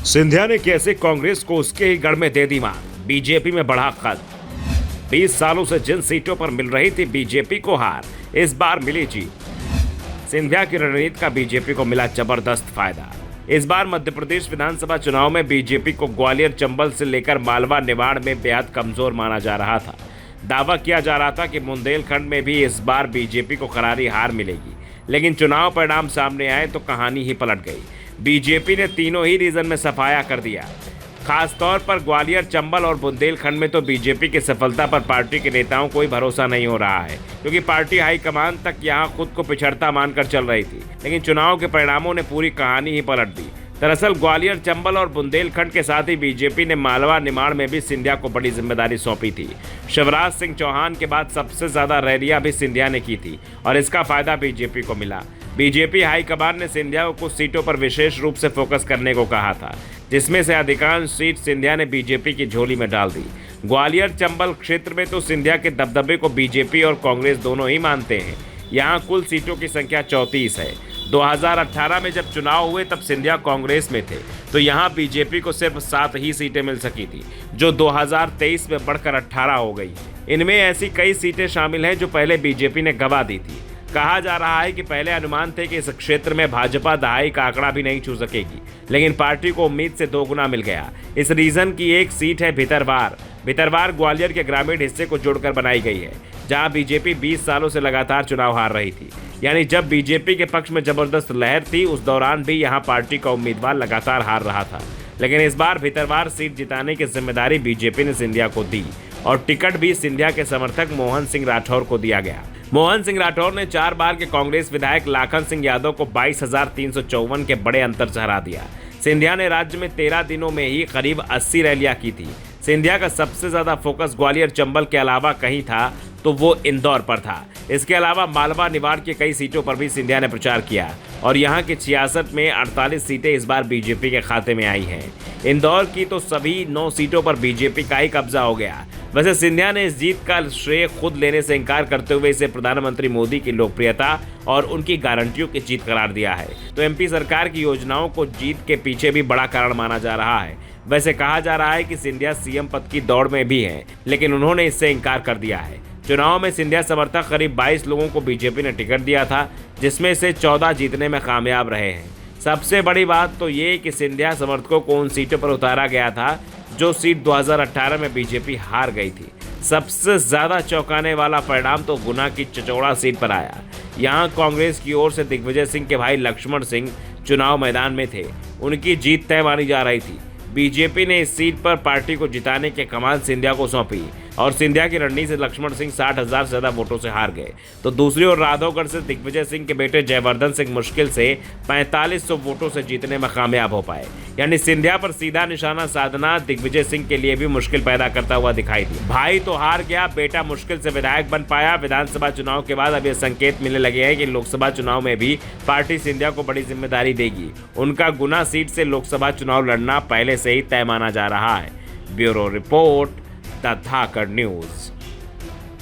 सिंधिया ने कैसे कांग्रेस को उसके ही गढ़ में दे दी मात, बीजेपी में बढ़ा खत। 20 सालों से जिन सीटों पर मिल रही थी बीजेपी को हार, इस बार मिली जीत। सिंधिया की रणनीति का बीजेपी को मिला जबरदस्त फायदा। इस बार मध्य प्रदेश विधानसभा चुनाव में बीजेपी को ग्वालियर चंबल से लेकर मालवा निमाड़ में बेहद कमजोर माना जा रहा था। दावा किया जा रहा था कि बुंदेलखंड में भी इस बार बीजेपी को करारी हार मिलेगी, लेकिन चुनाव परिणाम सामने आए तो कहानी ही पलट गई। बीजेपी ने तीनों ही रीजन में सफाया कर दिया। खासतौर पर ग्वालियर, चंबल और बुंदेलखंड में तो बीजेपी की सफलता पर पार्टी के नेताओं को ही भरोसा नहीं हो रहा है, क्योंकि पार्टी हाईकमान तक यहां खुद को पिछड़ता मानकर चल रही थी। लेकिन चुनाव के परिणामों ने पूरी कहानी ही पलट दी। दरअसल ग्वालियर, चंबल और बुंदेलखंड के साथ ही बीजेपी ने मालवा निमाड़ में भी सिंधिया को बड़ी जिम्मेदारी सौंपी थी। शिवराज सिंह चौहान के बाद सबसे ज्यादा रैलियां भी सिंधिया ने की थी और इसका फायदा बीजेपी को मिला। बीजेपी हाईकमान ने सिंधिया को कुछ सीटों पर विशेष रूप से फोकस करने को कहा था, जिसमें से अधिकांश सीट सिंधिया ने बीजेपी की झोली में डाल दी। ग्वालियर चंबल क्षेत्र में तो सिंधिया के दबदबे को बीजेपी और कांग्रेस दोनों ही मानते हैं। यहाँ कुल सीटों की संख्या 34 है। 2018 में जब चुनाव हुए तब सिंधिया कांग्रेस में थे, तो यहाँ बीजेपी को सिर्फ 7 ही सीटें मिल सकी थी, जो 2023 में बढ़कर 18 हो गई। इनमें ऐसी कई सीटें शामिल हैं जो पहले बीजेपी ने गंवा दी थी। कहा जा रहा है कि पहले अनुमान थे कि इस क्षेत्र में भाजपा दहाई का आंकड़ा भी नहीं छू सकेगी, लेकिन पार्टी को उम्मीद से दोगुना मिल गया। इस रीजन की एक सीट है भितरवार। भितरवार ग्वालियर के ग्रामीण हिस्से को जोड़कर बनाई गई है, जहां बीजेपी 20 सालों से लगातार चुनाव हार रही थी। यानी जब बीजेपी के पक्ष में जबरदस्त लहर थी, उस दौरान भी यहां पार्टी का उम्मीदवार लगातार हार रहा था। लेकिन इस बार भितरवार सीट जिताने की जिम्मेदारी बीजेपी ने सिंधिया को दी और टिकट भी सिंधिया के समर्थक मोहन सिंह राठौर को दिया गया। मोहन सिंह राठौर ने 4 बार के कांग्रेस विधायक लाखन सिंह यादव को 22,354 के बड़े अंतर से हरा दिया। सिंधिया ने राज्य में 13 दिनों में ही करीब 80 रैलियां की थी। सिंधिया का सबसे ज्यादा फोकस ग्वालियर चंबल के अलावा कहीं था तो वो इंदौर पर था। इसके अलावा मालवा निमाड़ की कई सीटों पर भी सिंधिया ने प्रचार किया और यहाँ के 66 में 48 सीटें इस बार बीजेपी के खाते में आई हैं। इंदौर की तो सभी 9 सीटों पर बीजेपी का ही कब्जा हो गया। वैसे सिंधिया ने इस जीत का श्रेय खुद लेने से इनकार करते हुए इसे प्रधानमंत्री मोदी की लोकप्रियता और उनकी गारंटियों की जीत करार दिया है। तो एमपी सरकार की योजनाओं को जीत के पीछे भी बड़ा कारण माना जा रहा है। वैसे कहा जा रहा है कि सिंधिया सीएम पद की दौड़ में भी हैं, लेकिन उन्होंने इससे इनकार कर दिया है। चुनाव में सिंधिया समर्थक करीब 22 लोगों को बीजेपी ने टिकट दिया था, जिसमें से 14 जीतने में कामयाब रहे हैं। सबसे बड़ी बात तो ये कि सिंधिया समर्थकों को उन सीटों पर उतारा गया था जो सीट 2018 में बीजेपी हार गई थी। सबसे ज्यादा चौंकाने वाला परिणाम तो गुना की चचौड़ा सीट पर आया। यहाँ कांग्रेस की ओर से दिग्विजय सिंह के भाई लक्ष्मण सिंह चुनाव मैदान में थे, उनकी जीत तय मानी जा रही थी। बीजेपी ने इस सीट पर पार्टी को जिताने के कमान सिंधिया को सौंपी और सिंधिया की रणनीति से लक्ष्मण सिंह 60,000 से ज्यादा वोटों से हार गए। तो दूसरी ओर राघवगढ़ से दिग्विजय सिंह के बेटे जयवर्धन सिंह मुश्किल से 4500 वोटों से जीतने में कामयाब हो पाए। यानी सिंधिया पर सीधा निशाना साधना दिग्विजय सिंह के लिए भी मुश्किल पैदा करता हुआ दिखाई दी। भाई तो हार गया, बेटा मुश्किल से विधायक बन पाया। विधानसभा चुनाव के बाद अब ये संकेत मिलने लगे हैं कि लोकसभा चुनाव में भी पार्टी सिंधिया को बड़ी जिम्मेदारी देगी। उनका गुना सीट से लोकसभा चुनाव लड़ना पहले से ही तय माना जा रहा है। Bureau report, the Dhakad news.